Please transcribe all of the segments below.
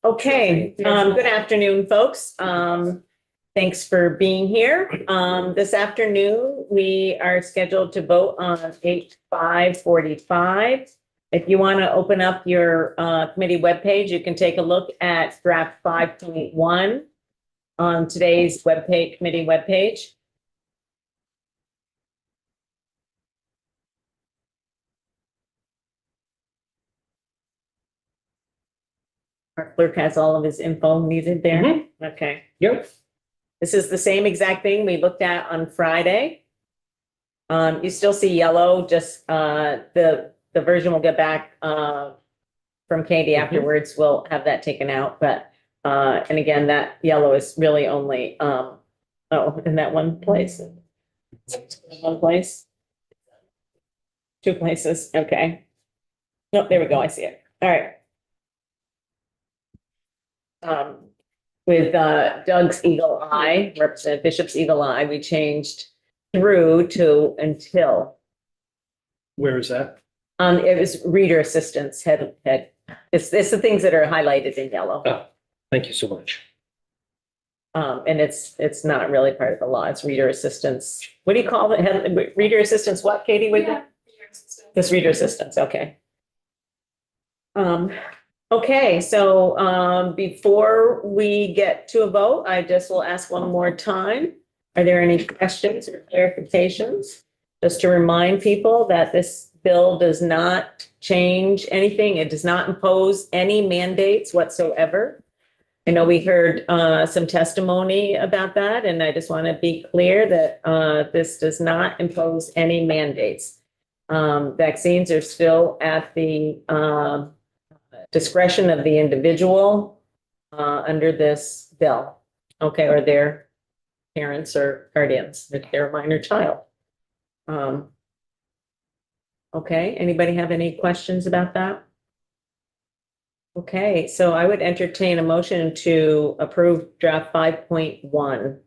Okay, good afternoon, folks. Thanks for being here. This afternoon, we are scheduled to vote on H545. If you want to open up your committee webpage, you can take a look at draft 5.1 on today's webpage, committee webpage. Our clerk has all of his info needed there. Okay. Yep. This is the same exact thing we looked at on Friday. You still see yellow, just the version we'll get back from Katie afterwards. We'll have that taken out, but and again, that yellow is really only in that one place. One place. Two places. Okay. Nope, there we go. I see it. All right. With Doug's eagle eye, Representative Bishop's eagle eye, we changed through to until. Where is that? It was reader assistance head. It's the things that are highlighted in yellow. Oh, thank you so much. And it's not really part of the law. It's reader assistance. What do you call it? Reader assistance what, Katie? This reader assistance, okay. Okay, so before we get to a vote, I just will ask one more time. Are there any questions or clarifications? Just to remind people that this bill does not change anything. It does not impose any mandates whatsoever. I know we heard some testimony about that, and I just want to be clear that this does not impose any mandates. Vaccines are still at the discretion of the individual under this bill, okay, or their parents or guardians if they're a minor child. Okay, anybody have any questions about that? Okay, so I would entertain a motion to approve draft 5.1.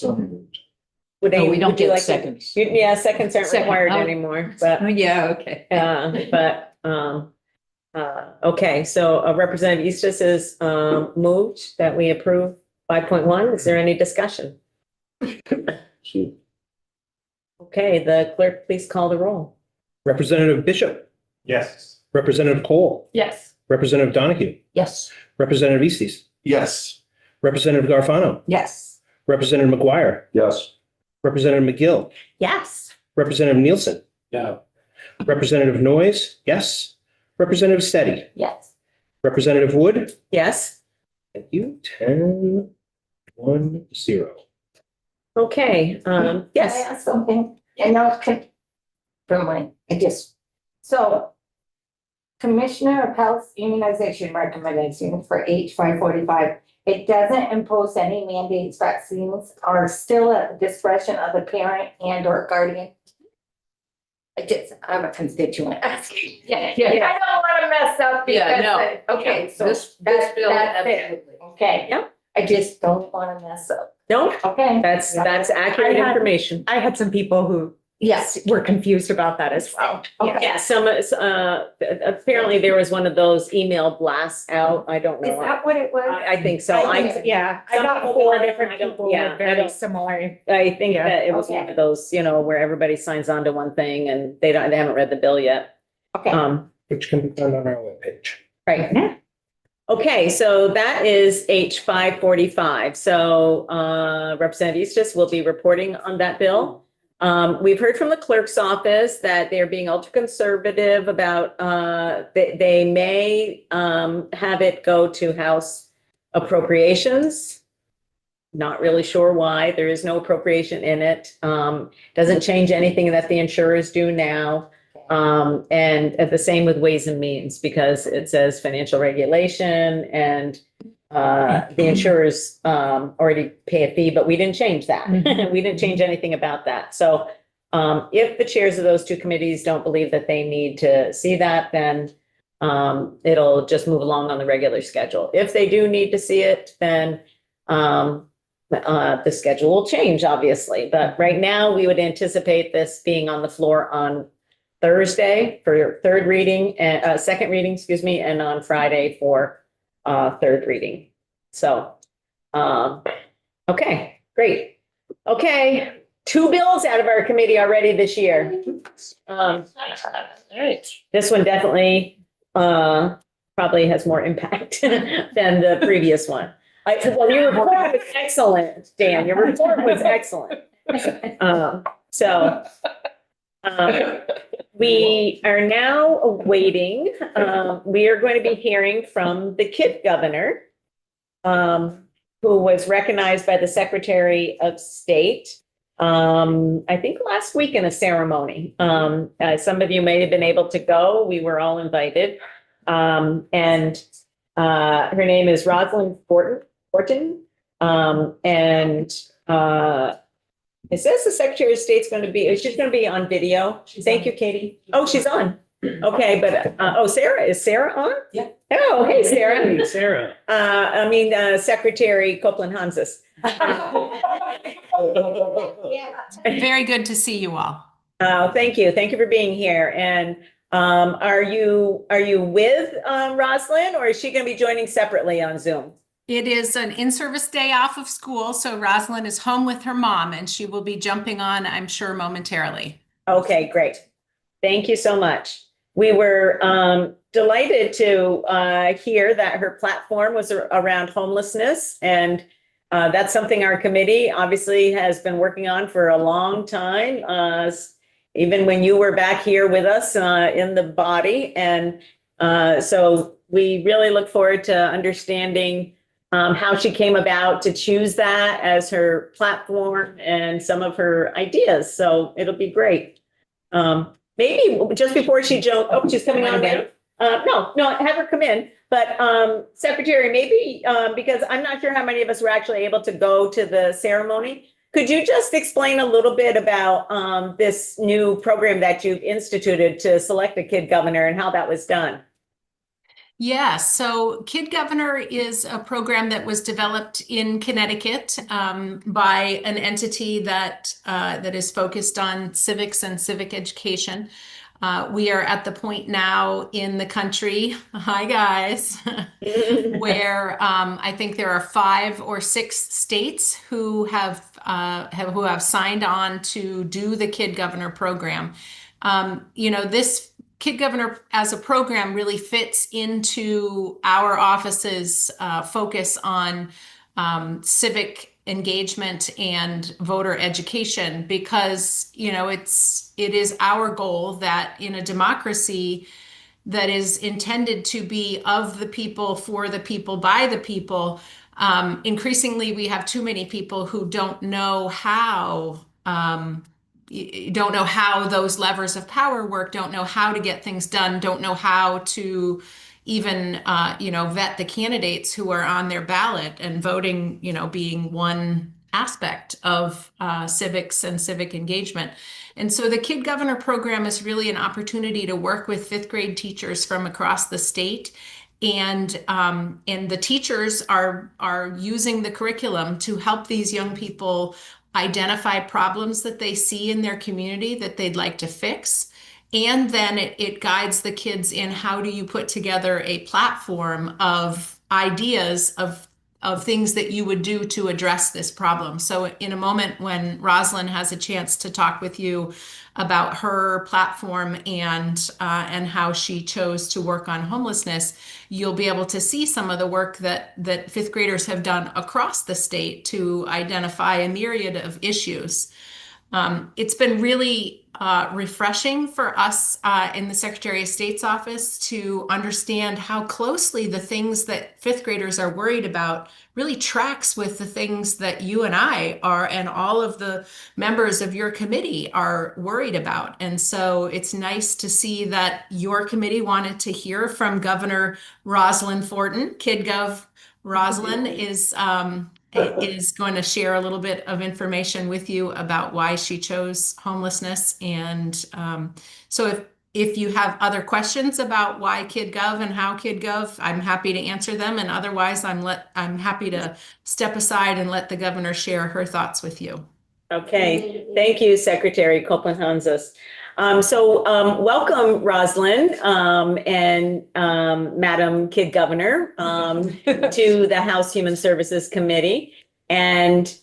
No, we don't get seconds. Yeah, seconds aren't Second, required oh. anymore, but. Oh, yeah, okay. Okay, so Representative Eustis has moved that we approve 5.1. Is there any discussion? Okay, the clerk, please call the roll. Representative Bishop, Yes. Representative Cole, Yes. Representative Donahue, Yes. Representative Easties, Yes. Representative Garfano, Yes. Representative McGuire, Yes. Representative McGill, Yes. Representative Nielsen, No. Representative Noyes, yes. Representative Steady, Yes. Representative Wood, Yes. thank you, 10-1-0. Okay, Can I yes. ask something? I know, so Commissioner of Health's immunization recommendation for H545, it doesn't impose any mandates. Vaccines are still at the discretion of the parent and or guardian. I'm a constituent asking. Yeah. I don't want to mess up Yeah, no. because, okay, so This that- bill, that's it. absolutely. Okay. Yep. I just don't want to mess up. No, Okay. that's accurate I had- information. I had some people who Yes. were confused about that as well. Okay. Yeah, apparently there was one of those email blasts out. I don't Is know. that what it was? I think so. I think, yeah, I Some got people four don't, different I don't- people yeah, with I very don't- similar. I think Yeah. that it was Okay. one of those, where everybody signs on to one thing and they haven't read the bill yet. Okay. Which can be found on our webpage. Right. Okay, so that is H545. So Representative Eustis will be reporting on that bill. We've heard from the clerk's office that they're being ultra conservative about they may have it go to House appropriations. Not really sure why. There is no appropriation in it. Doesn't change anything that the insurers do now. And the same with Ways and Means, because it says financial regulation and the insurers already pay a fee, but we didn't change that. We didn't change anything about that. So if the chairs of those two committees don't believe that they need to see that, then it'll just move along on the regular schedule. If they do need to see it, then the schedule will change, obviously. But right now, we would anticipate this being on the floor on Thursday for your third reading and second reading, excuse me, and on Friday for third reading. So, okay, great. Okay, 2 bills out of our committee already this year. All right. This one definitely probably has more impact than the previous one. Well, your report was excellent, Dan. Your report was excellent. So we are now awaiting, we are going to be hearing from the kid governor, who was recognized by the Secretary of State, I think last week in a ceremony. Some of you may have been able to go. We were all invited. And her name is Rosalind Fortin. And it says the Secretary of State's going to be, she's going to be on video. Thank you, Katie. Oh, she's on. Okay, but, Sarah, is Sarah on? Yeah. Oh, hey, Sarah. Hey, Sarah. Secretary Copeland Hanses. Very good to see you all. Thank you. Thank you for being here. And are you with Rosalind, or is she going to be joining separately on Zoom? It is an in-service day off of school, so Rosalind is home with her mom, and she will be jumping on, I'm sure, momentarily. Okay, great. Thank you so much. We were delighted to hear that her platform was around homelessness, and that's something our committee obviously has been working on for a long time, even when you were back here with us in the body. And so we really look forward to understanding how she came about to choose that as her platform and some of her ideas. So it'll be great. Maybe just before she jumps, oh, she's coming on now. No, have her come in. But Secretary, maybe because I'm not sure how many of us were actually able to go to the ceremony, could you just explain a little bit about this new program that you've instituted to select a kid governor and how that was done? Yeah, so Kid Governor is a program that was developed in Connecticut by an entity that is focused on civics and civic education. We are at the point now in the country, hi guys, where I think there are 5 or 6 states who have signed on to do the Kid Governor program. This Kid Governor as a program really fits into our office's focus on civic engagement and voter education, because it is our goal that in a democracy that is intended to be of the people, for the people, by the people, increasingly we have too many people who don't know how those levers of power work, don't know how to get things done, don't know how to even, vet the candidates who are on their ballot, and voting, being one aspect of civics and civic engagement. And so the Kid Governor program is really an opportunity to work with 5th grade teachers from across the state. And the teachers are using the curriculum to help these young people identify problems that they see in their community that they'd like to fix. And then it guides the kids in how do you put together a platform of ideas of things that you would do to address this problem. So in a moment when Rosalind has a chance to talk with you about her platform and how she chose to work on homelessness, you'll be able to see some of the work that 5th graders have done across the state to identify a myriad of issues. It's been really refreshing for us in the Secretary of State's office to understand how closely the things that 5th graders are worried about really tracks with the things that you and I are, and all of the members of your committee are worried about. And so it's nice to see that your committee wanted to hear from Governor Rosalind Fortin. KidGov Rosalind is going to share a little bit of information with you about why she chose homelessness. And so if you have other questions about why KidGov and how KidGov, I'm happy to answer them. And otherwise, I'm happy to step aside and let the governor share her thoughts with you. Okay, thank you, Secretary Copeland Hanses. Welcome, Rosalind, and Madam Kid Governor, to the House Human Services Committee. And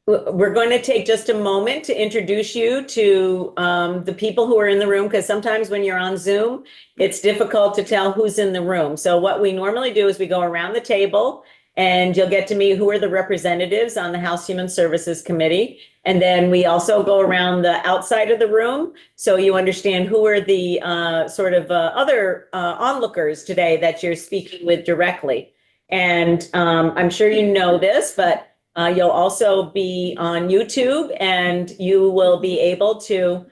we're going to take just a moment to introduce you to the people who are in the room, because sometimes when you're on Zoom, it's difficult to tell who's in the room. So what we normally do is we go around the table and you'll get to meet who are the representatives on the House Human Services Committee. And then we also go around the outside of the room, so you understand who are the other onlookers today that you're speaking with directly. And I'm sure you know this, but you'll also be on YouTube, and you will be able to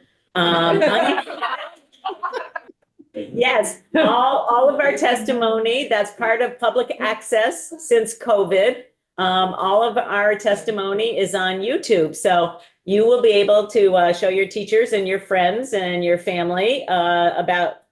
yes, all of our testimony, that's part of public access since COVID. All of our testimony is on YouTube. So you will be able to show your teachers and your friends and your family about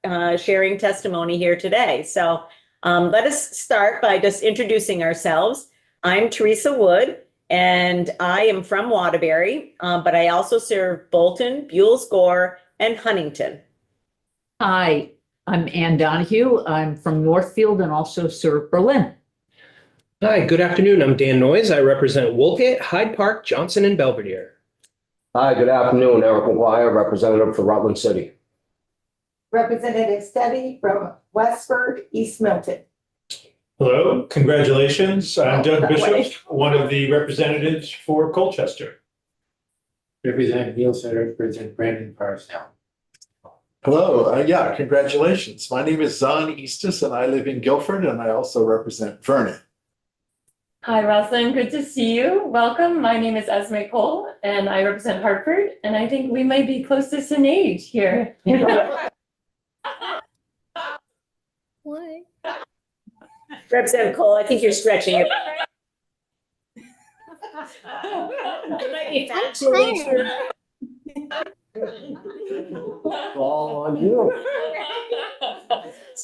sharing testimony here today. So let us start by just introducing ourselves. I'm Teresa Wood, and I am from Waterbury, but I also serve Bolton, Buell's Gore, and Huntington. Hi, I'm Ann Donahue. I'm from Northfield and also serve Berlin. Hi, good afternoon. I'm Dan Noyes. I represent Woolgate, Hyde Park, Johnson, and Belvedere. Hi, good afternoon. Eric McGuire, representative for Rutland City. Representative Steady from Westford, East Milton. Hello, congratulations. I'm Doug Bishop, one of the representatives for Colchester. Representative Nielsen, represent Brandon Parsell. Hello, yeah, congratulations. My name is Zahn Eastus and I live in Guilford, and I also represent Vernon. Hi, Rosalind. Good to see you. Welcome. My name is Esme Cole, and I represent Hartford. And I think we might be closest in age here. What? Representative Cole, I think you're stretching it. It might be factually true. All on you.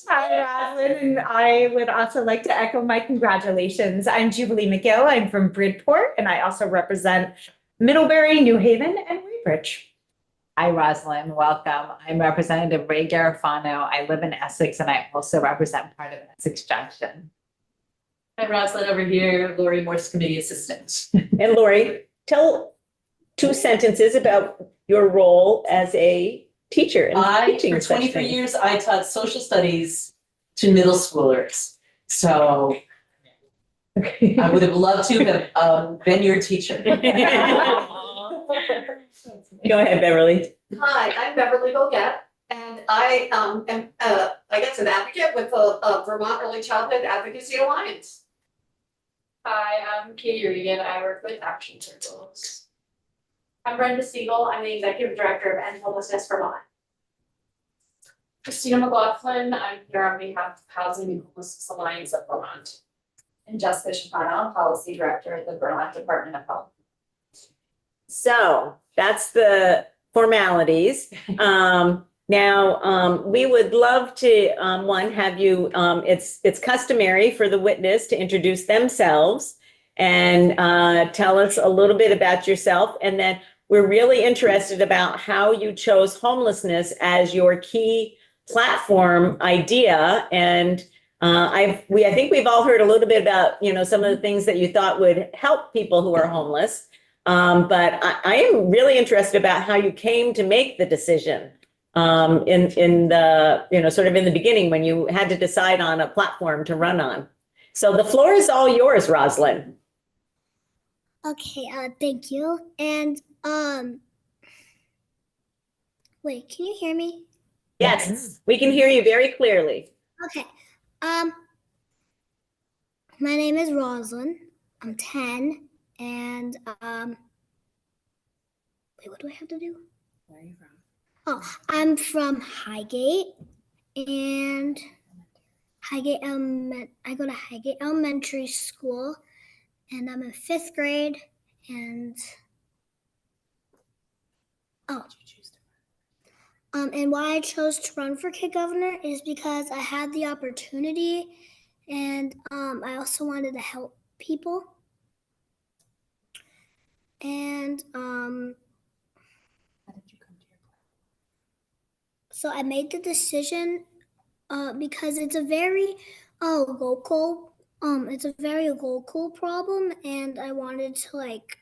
Hi, Rosalind, and I would also like to echo my congratulations. I'm Jubilee McGill. I'm from Bridport, and I also represent Middlebury, New Haven, and Weybridge. Hi, Rosalind. Welcome. I'm Representative Ray Garofano. I live in Essex, and I also represent part of Essex Junction. Hi, Rosalind over here, Lori Morse, Committee Assistant. And Lori, tell 2 sentences about your role as a teacher and teaching For such 23 things. years, I taught social studies to middle schoolers. So I would have loved to have been your teacher. Go ahead, Beverly. Hi, I'm Beverly Bogat, and I am, I guess, an advocate with the Vermont Early Childhood Advocacy Alliance. Hi, I'm Katie Regan. I work with Action Circles. I'm Brenda Siegel. I'm the Executive Director of End Homelessness Vermont. Christina McLaughlin. I'm here on behalf of Housing and Homelessness Alliance of Vermont. And Jessica Schifano, Policy Director at the Vermont Department of Health. So that's the formalities. Now, we would love to, have you, it's customary for the witness to introduce themselves and tell us a little bit about yourself. And then we're really interested about how you chose homelessness as your key platform idea. And I think we've all heard a little bit about, some of the things that you thought would help people who are homeless. But I am really interested about how you came to make the decision in the, sort of in the beginning when you had to decide on a platform to run on. So the floor is all yours, Rosalind. Okay, thank you. And wait, can you hear me? Yes, we can hear you very clearly. Okay. My name is Rosalind. I'm 10, and wait, what do I have to do? Where are you from? Oh, I'm from Highgate, and I go to Highgate Elementary School, and I'm in 5th grade, and and why I chose to run for kid governor is because I had the opportunity, and I also wanted to help people. And How did you come to so I made the decision because it's a very local problem, and I wanted to like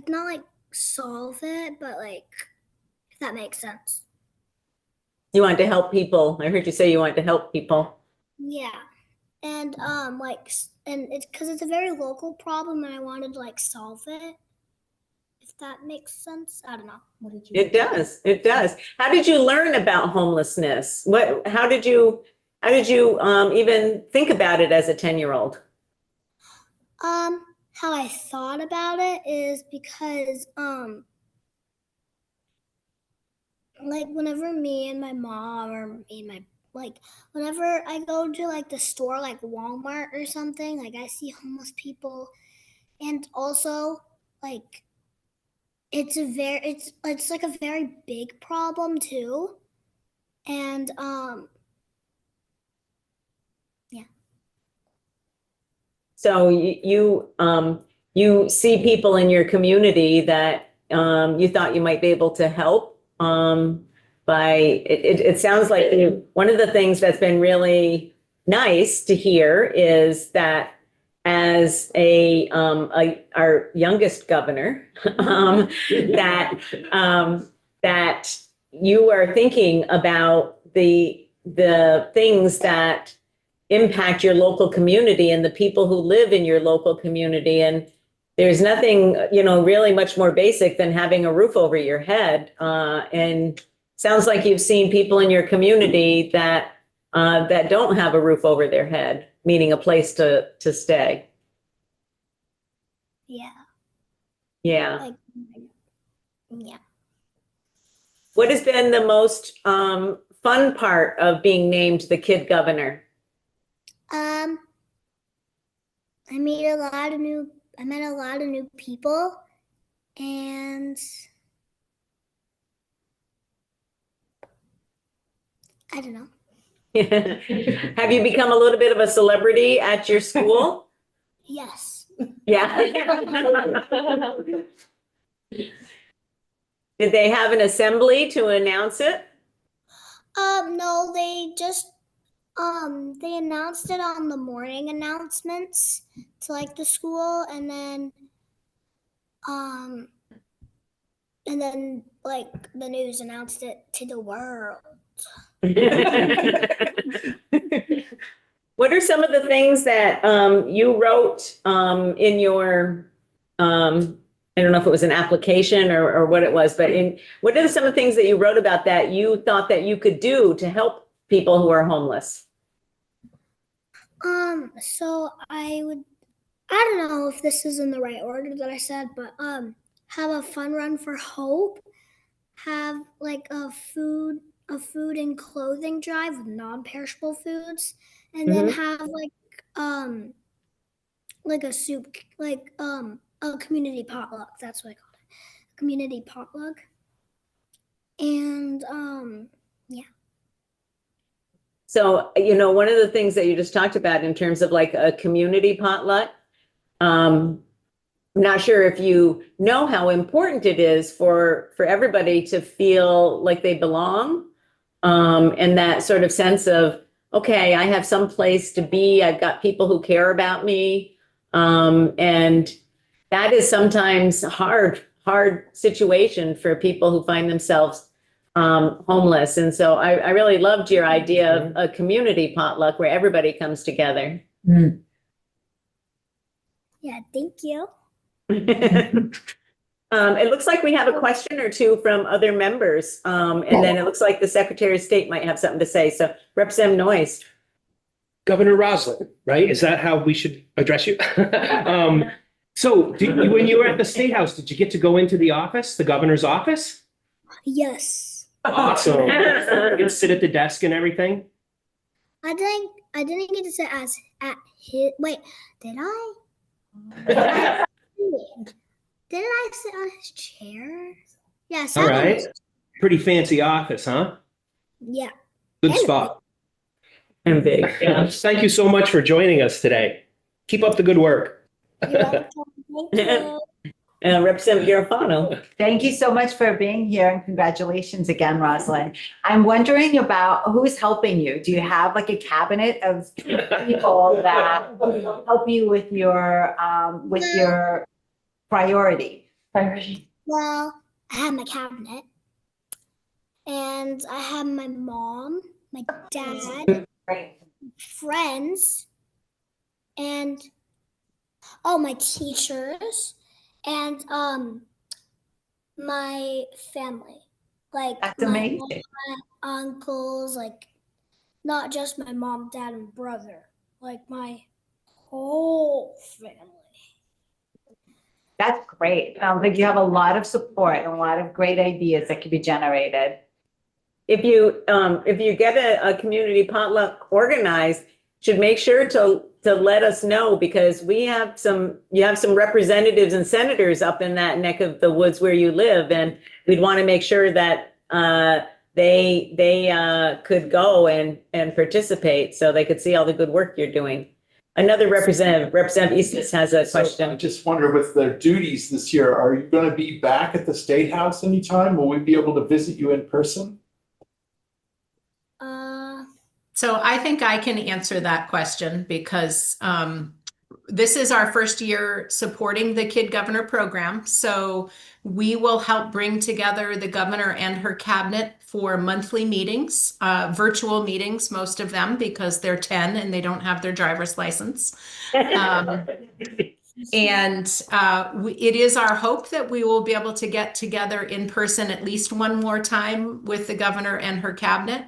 not like solve it, but like if that makes sense. You want to help people. I heard you say you want to help people. Yeah. And and it's because it's a very local problem, and I wanted to like solve it. If that makes sense. I don't know. What did you It does. It does. How did you learn about homelessness? How did you even think about it as a 10-year-old? How I thought about it is because like whenever me and my mom or me and my whenever I go to like the store like Walmart or something, like I see homeless people, and also like it's like a very big problem too. And yeah. So you see people in your community that you thought you might be able to help it sounds like one of the things that's been really nice to hear is that as our youngest governor, that you are thinking about the things that impact your local community and the people who live in your local community. And there's nothing, really much more basic than having a roof over your head. And sounds like you've seen people in your community that don't have a roof over their head, meaning a place to stay. Yeah. Yeah. Yeah. What has been the most fun part of being named the kid governor? I met a lot of new people, and I don't know. Have you become a little bit of a celebrity at your school? Yes. Yeah. Did they have an assembly to announce it? No, they just they announced it on the morning announcements to like the school, and then like the news announced it to the world. What are some of the things that you wrote in your I don't know if it was an application or what it was, but what are some of the things that you wrote about that you thought that you could do to help people who are homeless? So I don't know if this is in the right order that I said, but have a fun run for hope, have like a food and clothing drive with non-perishable foods, and then have like a soup, like a community potluck. That's what I called it, community potluck. And yeah. So, one of the things that you just talked about in terms of like a community potluck, I'm not sure if you know how important it is for everybody to feel like they belong, and that sort of sense of, okay, I have some place to be. I've got people who care about me. And that is sometimes hard situation for people who find themselves homeless. And so I really loved your idea of a community potluck where everybody comes together. Yeah, thank you. It looks like we have a question or two from other members. And then it looks like the Secretary of State might have something to say. So Representative Noyes. Governor Roslin, right? Is that how we should address you? So when you were at the State House, did you get to go into the office, the governor's office? Yes. Awesome. You get to sit at the desk and everything? I didn't get to sit at his, wait, did I? Didn't I sit on his chair? Yeah. All right. Pretty fancy office, huh? Yeah. Good spot. And big. Yeah. Thank you so much for joining us today. Keep up the good work. You're welcome. Thank you. Representative Garofano. Thank you so much for being here and congratulations again, Rosalind. I'm wondering about who's helping you. Do you have like a cabinet of people that help you with your priority? Well, I have my cabinet, and I have my mom, my dad, friends, and my teachers, and my family. Like That's my amazing. uncles, like not just my mom, dad, and brother, like my whole family. That's great. Sounds like you have a lot of support and a lot of great ideas that can be generated. If you get a community potluck organized, should make sure to let us know, because you have some representatives and senators up in that neck of the woods where you live, and we'd want to make sure that they could go and participate so they could see all the good work you're doing. Another Representative Eastis has a question. I just wonder, with their duties this year, are you going to be back at the State House anytime? Will we be able to visit you in person? So I think I can answer that question because this is our first year supporting the Kid Governor program. So we will help bring together the governor and her cabinet for monthly meetings, virtual meetings, most of them, because they're 10 and they don't have their driver's license. It is our hope that we will be able to get together in person at least one more time with the governor and her cabinet.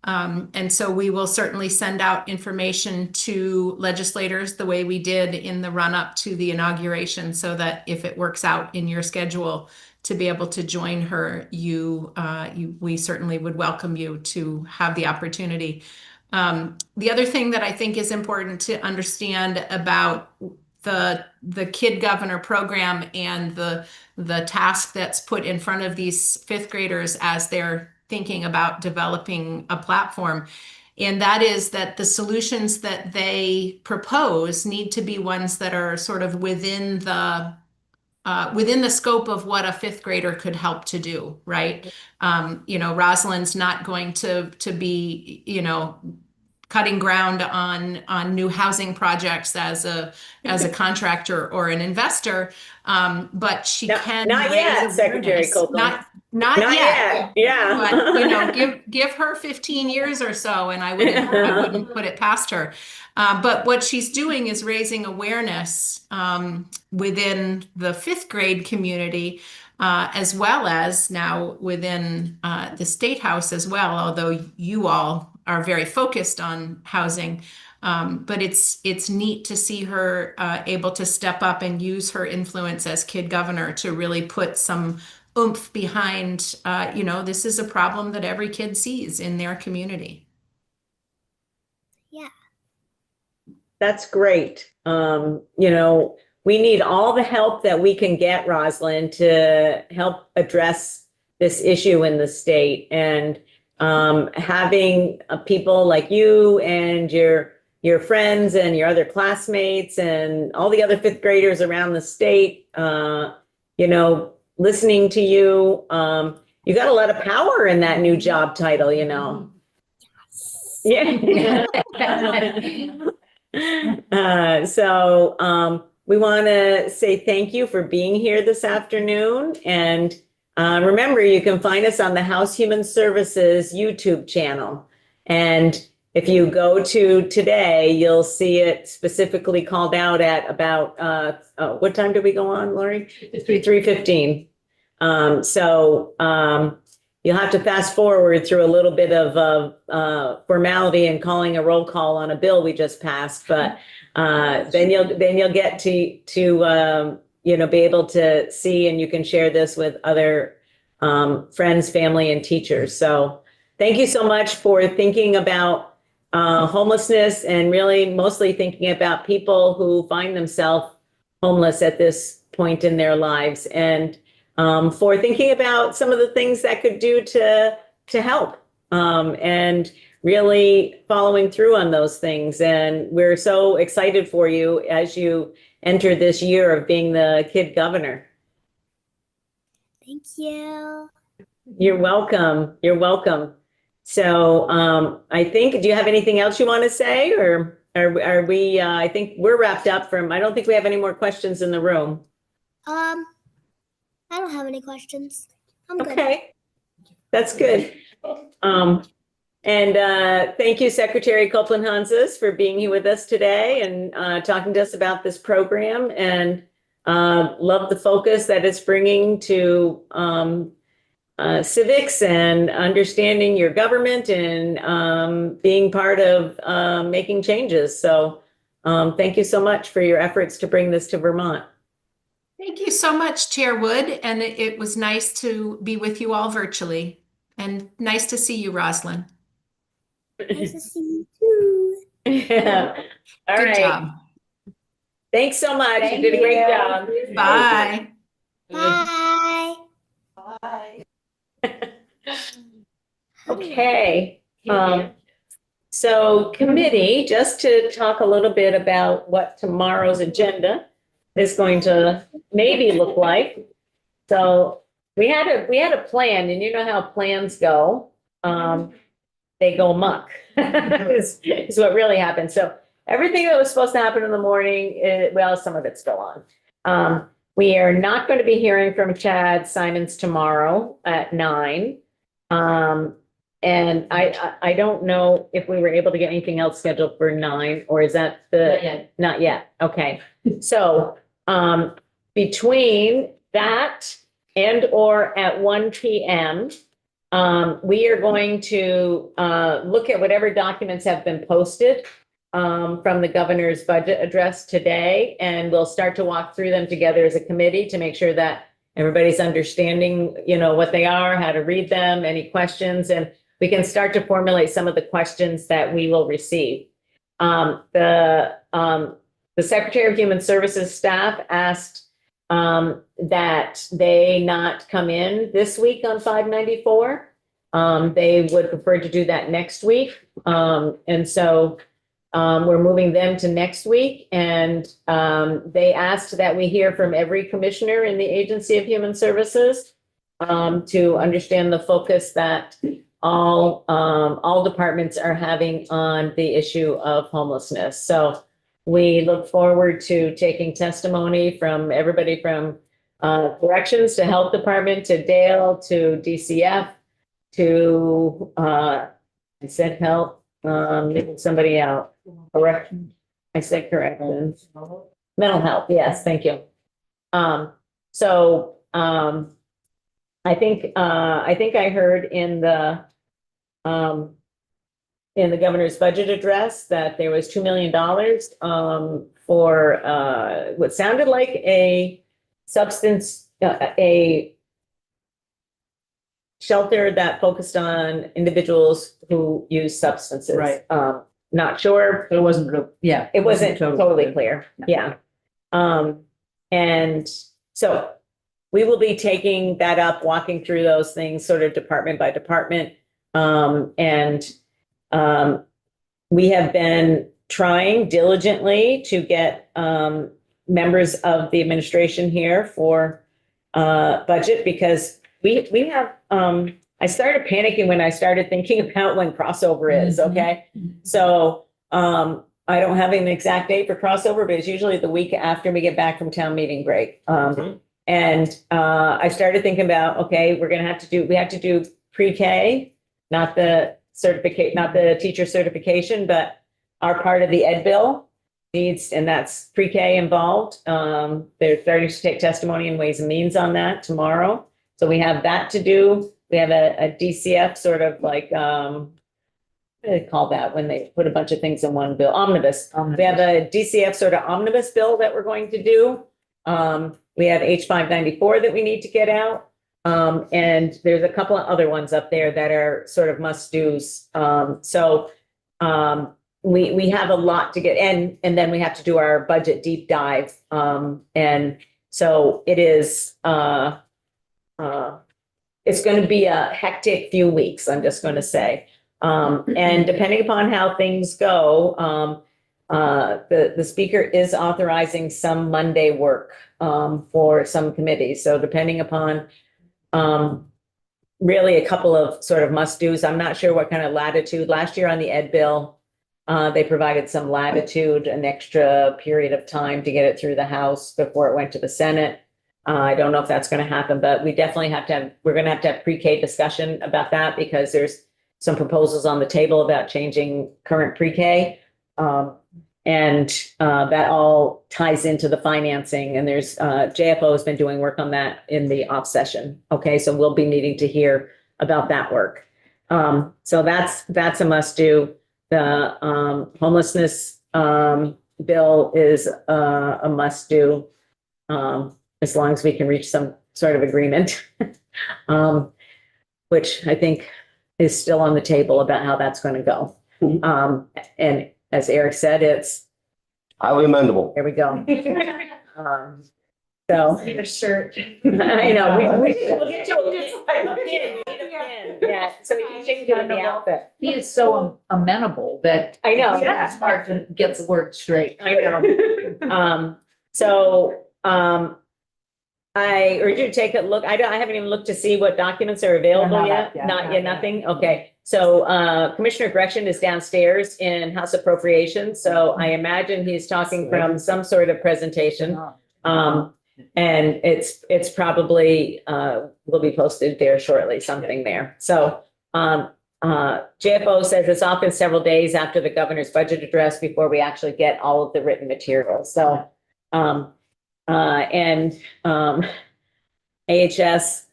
And so we will certainly send out information to legislators the way we did in the run-up to the inauguration, so that if it works out in your schedule to be able to join her, we certainly would welcome you to have the opportunity. The other thing that I think is important to understand about the Kid Governor program and the task that's put in front of these fifth graders as they're thinking about developing a platform, and that is that the solutions that they propose need to be ones that are sort of within the scope of what a fifth grader could help to do, right? Rosalind's not going to be, cutting ground on new housing projects as a contractor or an investor, but she can. Not yet, Secretary Copeland. Not yet. Yeah. But give her 15 years or so, and I wouldn't put it past her. But what she's doing is raising awareness within the fifth grade community, as well as now within the State House as well, although you all are very focused on housing. But it's neat to see her able to step up and use her influence as Kid Governor to really put some oomph behind, this is a problem that every kid sees in their community. Yeah. That's great. We need all the help that we can get, Rosalind, to help address this issue in the state. And having people like you and your friends and your other classmates and all the other fifth graders around the state, listening to you, you got a lot of power in that new job title, Yeah. We want to say thank you for being here this afternoon. And remember, you can find us on the House Human Services YouTube channel. And if you go to today, you'll see it specifically called out at about, what time did we go on, Lori? 3:15. You'll have to fast forward through a little bit of formality and calling a roll call on a bill we just passed, but then you'll get to be able to see, and you can share this with other friends, family, and teachers. So thank you so much for thinking about homelessness, and really mostly thinking about people who find themselves homeless at this point in their lives, and for thinking about some of the things that could do to help, and really following through on those things. And we're so excited for you as you enter this year of being the Kid Governor. Thank you. You're welcome. You're welcome. So, I think, do you have anything else you want to say, or are we, I think we're wrapped up I don't think we have any more questions in the room. I don't have any questions. I'm good. Okay, that's good. And thank you, Secretary Copeland Hanses, for being here with us today and talking to us about this program, and love the focus that it's bringing to civics and understanding your government and being part of making changes. So thank you so much for your efforts to bring this to Vermont. Thank you so much, Chair Wood, and it was nice to be with you all virtually, and nice to see you, Rosalind. Nice to see you too. Yeah. All Good right. job. Thanks so much. Thank You did a great you. job. Bye. Bye. Bye. Okay. So committee, just to talk a little bit about what tomorrow's agenda is going to maybe look like. So we had a plan, and you know how plans go. They go amok is what really happened. So everything that was supposed to happen in the morning, well, some of it's still on. We are not going to be hearing from Chad Simons tomorrow at 9. And I don't know if we were able to get anything else scheduled for 9, or is that Not yet. Not yet. Okay. So, between that and or at 1 p.m., we are going to look at whatever documents have been posted from the governor's budget address today, and we'll start to walk through them together as a committee to make sure that everybody's understanding, what they are, how to read them, any questions, and we can start to formulate some of the questions that we will receive. The Secretary of Human Services staff asked that they not come in this week on 594. They would prefer to do that next week. And so we're moving them to next week. And they asked that we hear from every commissioner in the Agency of Human Services to understand the focus that all departments are having on the issue of homelessness. So we look forward to taking testimony from everybody from corrections to health department to Dale to DCF to I said health, leaving somebody out. Correction. I said corrections. Mental health. Yes, thank you. I think I heard in the governor's budget address that there was $2 million for what sounded like a shelter that focused on individuals who use substances. Right. Not sure. It wasn't, yeah. It wasn't totally clear. Yeah. And so we will be taking that up, walking through those things sort of department by department. We have been trying diligently to get members of the administration here for budget, because we have, I started panicking when I started thinking about when crossover is, okay? So I don't have an exact date for crossover, but it's usually the week after we get back from town meeting break. And I started thinking about, okay, we have to do pre-K, not the teacher certification, but our part of the ed bill needs, and that's pre-K involved. They're starting to take testimony in Ways and Means on that tomorrow. So we have that to do. We have a DCF sort of like, what do they call that when they put a bunch of things in one bill? Omnibus. We have a DCF sort of omnibus bill that we're going to do. We have H594 that we need to get out. And there's a couple of other ones up there that are sort of must-dos. We have a lot to get, and then we have to do our budget deep dive. And so it is, it's going to be a hectic few weeks, I'm just going to say. And depending upon how things go, the speaker is authorizing some Monday work for some committees. So depending upon really a couple of sort of must-dos. I'm not sure what kind of latitude. Last year on the ed bill, they provided some latitude, an extra period of time to get it through the House before it went to the Senate. I don't know if that's going to happen, but we definitely we're going to have pre-K discussion about that because there's some proposals on the table about changing current pre-K. And that all ties into the financing, and there's JFO has been doing work on that in the off session. Okay, so we'll be needing to hear about that work. So that's a must do. The homelessness bill is a must do, as long as we can reach some sort of agreement, which I think is still on the table about how that's going to go. And as Eric said, it's Highly amendable. there we go. So Need a shirt. I know we'll get to a pin. Yeah, so we can change it in the outfit. He is so amenable that I know. it's hard to get the word straight. I know. I urge you to take a look. I haven't even looked to see what documents are available Not yet. yet, Not not yet, yet. nothing. Okay. So Commissioner Gresham is downstairs in House Appropriations. So I imagine he's talking from some sort of presentation. And it's probably will be posted there shortly, something there. So JFO says it's often several days after the governor's budget address before we actually get all of the written materials. So AHS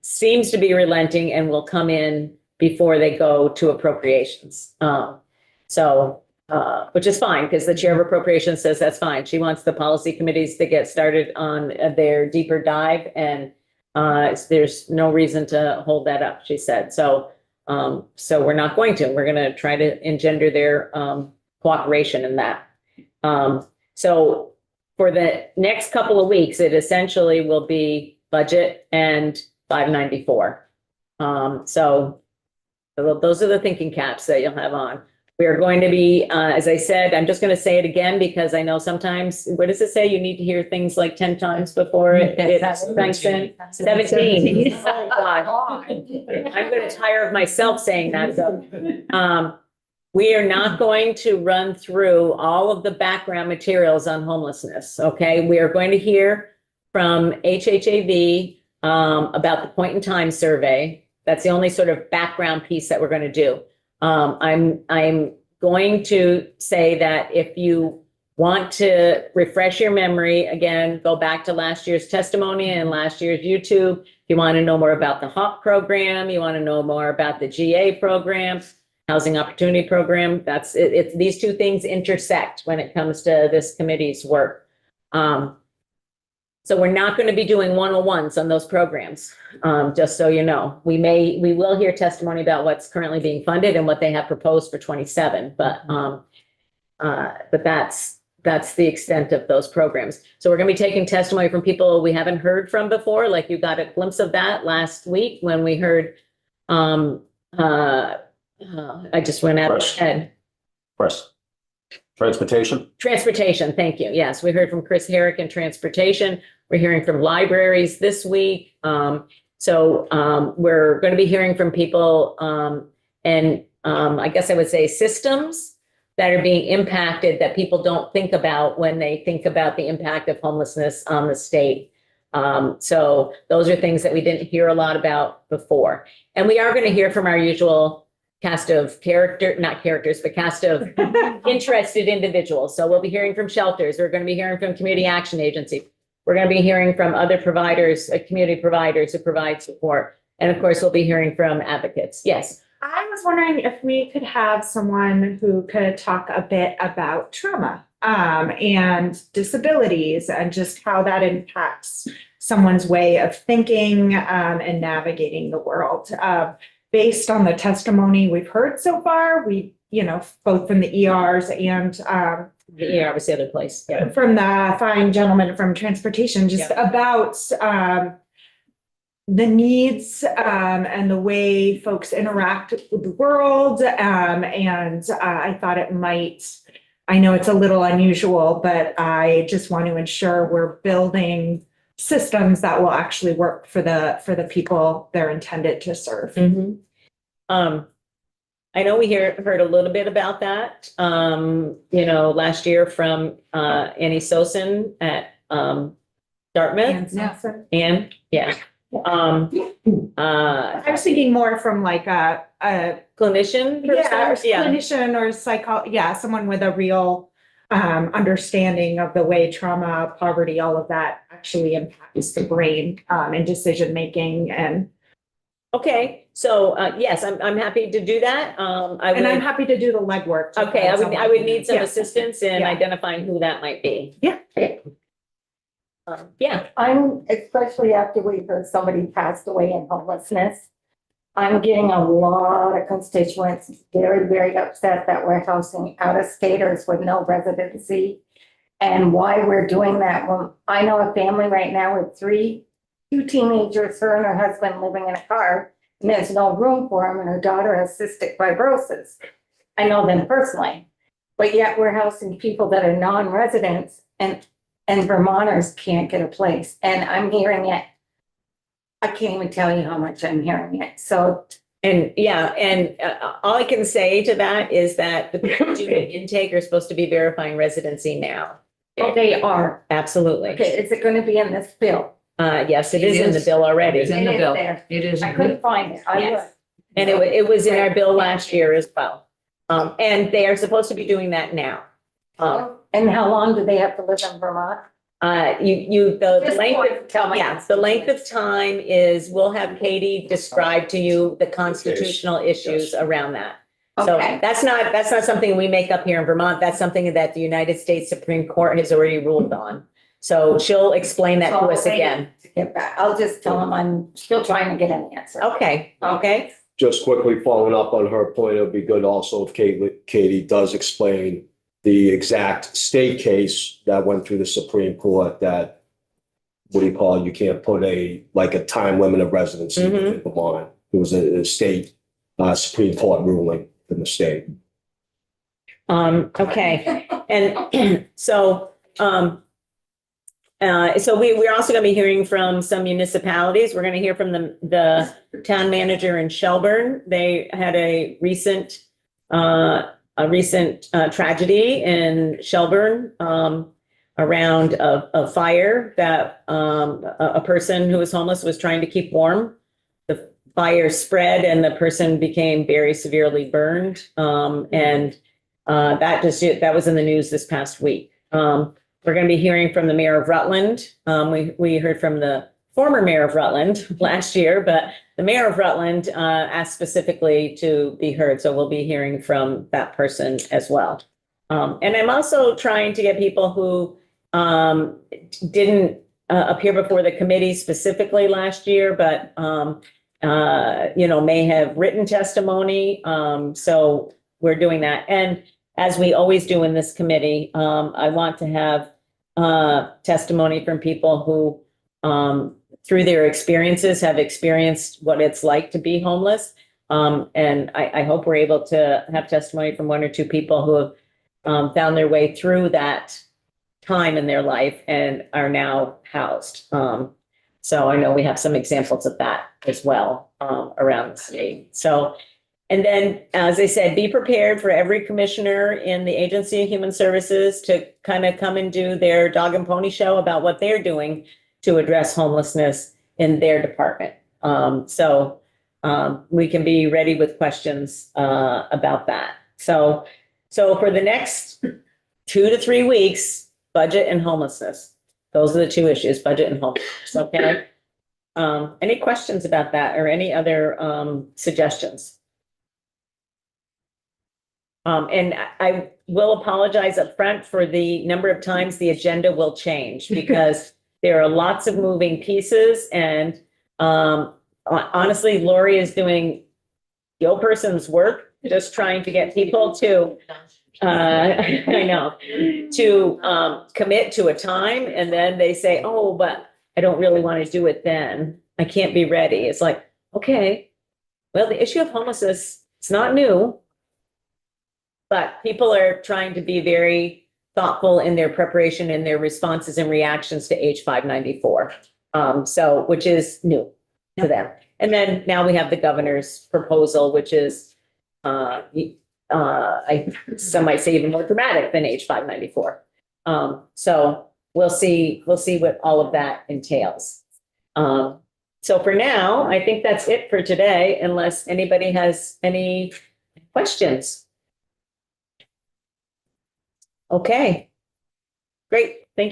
seems to be relenting and will come in before they go to appropriations. Which is fine because the chair of appropriations says that's fine. She wants the policy committees to get started on their deeper dive, and there's no reason to hold that up, she said. So we're not going to. We're going to try to engender their cooperation in that. So for the next couple of weeks, it essentially will be budget and 594. So those are the thinking caps that you'll have on. We are going to be, as I said, I'm just going to say it again because I know sometimes, what does it say? You need to hear things like 10 times before it sinks in. 17. Oh, God. I'm going to tire of myself saying that. So, we are not going to run through all of the background materials on homelessness. Okay, we are going to hear from HHAV about the point in time survey. That's the only sort of background piece that we're going to do. I'm going to say that if you want to refresh your memory, again, go back to last year's testimony and last year's YouTube. If you want to know more about the HOP program, you want to know more about the GA program, Housing Opportunity Program, that's it. These two things intersect when it comes to this committee's work. So we're not going to be doing 101s on those programs, just so you know. We will hear testimony about what's currently being funded and what they have proposed for 27, but that's the extent of those programs. So we're going to be taking testimony from people we haven't heard from before, like you got a glimpse of that last week when we heard, I just went out of my head. Transportation, thank you. Yes, we heard from Chris Herrick in transportation. We're hearing from libraries this week. So we're going to be hearing from people and I guess I would say systems that are being impacted that people don't think about when they think about the impact of homelessness on the state. So those are things that we didn't hear a lot about before. And we are going to hear from our usual cast of cast of interested individuals. So we'll be hearing from shelters. We're going to be hearing from community action agency. We're going to be hearing from other providers, community providers who provide support. And of course, we'll be hearing from advocates. Yes. I was wondering if we could have someone who could talk a bit about trauma and disabilities and just how that impacts someone's way of thinking and navigating the world. Based on the testimony we've heard so far, both from the ERs and the ER was the other place. Yeah. From the fine gentleman from transportation, just about the needs and the way folks interact with the world. And I thought I know it's a little unusual, but I just want to ensure we're building systems that will actually work for the people they're intended to serve. Mhm. I know we heard a little bit about that, last year from, Annie Sosin at, Dartmouth. Anne, yeah. I was thinking more from like a Clinician person? clinician or someone with a real understanding of the way trauma, poverty, all of that actually impacts the brain and decision making. And Okay, so, yes, I'm happy to do that. I'm would- happy to do the legwork. to Okay, find I would someone. need some Yeah. assistance in Yeah. identifying who that might be. Yeah. Yeah, I'm, especially after we heard somebody passed away in homelessness, I'm getting a lot of constituents very, very upset that we're housing out-of-staters with no residency. And why we're doing that. Well, I know a family right now with two teenagers, her and her husband living in a car, and there's no room for them, and her daughter has cystic fibrosis. I know them personally, but yet we're housing people that are non-residents, and Vermonters can't get a place. And I'm hearing it. I can't even tell you how much I'm hearing it. So, all I can say to that is that the people doing intake are supposed to be verifying residency now. oh, they are. Absolutely. Okay, is it going to be in this bill? Yes, it is in the bill already. It's in the bill. there. It is. I couldn't find it. I Yes. looked. And it was in our bill last year as well. And they are supposed to be doing that now. And how long do they have to live in Vermont? The Just length, tell me. yeah, the length of time is, we'll have Katie describe to you the constitutional issues around that. So Okay. that's not something we make up here in Vermont. That's something that the United States Supreme Court has already ruled on. So she'll explain that to us again. To get back, I'll just tell them I'm still trying to get an answer. Okay, okay. Just quickly following up on her point, it'd be good also if Katie does explain the exact state case that went through the Supreme Court that, you can't put a time limit of residency in Vermont. It was a state Supreme Court ruling in the state. Okay, and so, we're also gonna be hearing from some municipalities. We're gonna hear from the town manager in Shelburne. They had a recent tragedy in Shelburne, around a fire that, a person who was homeless was trying to keep warm. The fire spread and the person became very severely burned. That was in the news this past week. We're going to be hearing from the mayor of Rutland. We heard from the former mayor of Rutland last year, but the mayor of Rutland asked specifically to be heard. So we'll be hearing from that person as well. And I'm also trying to get people who didn't appear before the committee specifically last year, but may have written testimony. So we're doing that. And as we always do in this committee, I want to have testimony from people who, through their experiences, have experienced what it's like to be homeless. And I hope we're able to have testimony from one or two people who have found their way through that time in their life and are now housed. So I know we have some examples of that as well around the state. So, and then, as I said, be prepared for every commissioner in the Agency of Human Services to kind of come and do their dog and pony show about what they're doing to address homelessness in their department. So we can be ready with questions about that. So for the next 2 to 3 weeks, budget and homelessness. Those are the two issues, budget and homelessness, okay? Any questions about that or any other suggestions? And I will apologize up front for the number of times the agenda will change because there are lots of moving pieces and honestly, Lori is doing your person's work, just trying to get people to, I know, to commit to a time and then they say, oh, but I don't really want to do it then. I can't be ready. It's like, okay, well, the issue of homelessness, it's not new. But people are trying to be very thoughtful in their preparation and their responses and reactions to H594. So, which is new to them. And then now we have the governor's proposal, which is, some might say even more dramatic than H 594. So we'll see what all of that entails. So for now, I think that's it for today, unless anybody has any questions. Okay. Great. Thank you.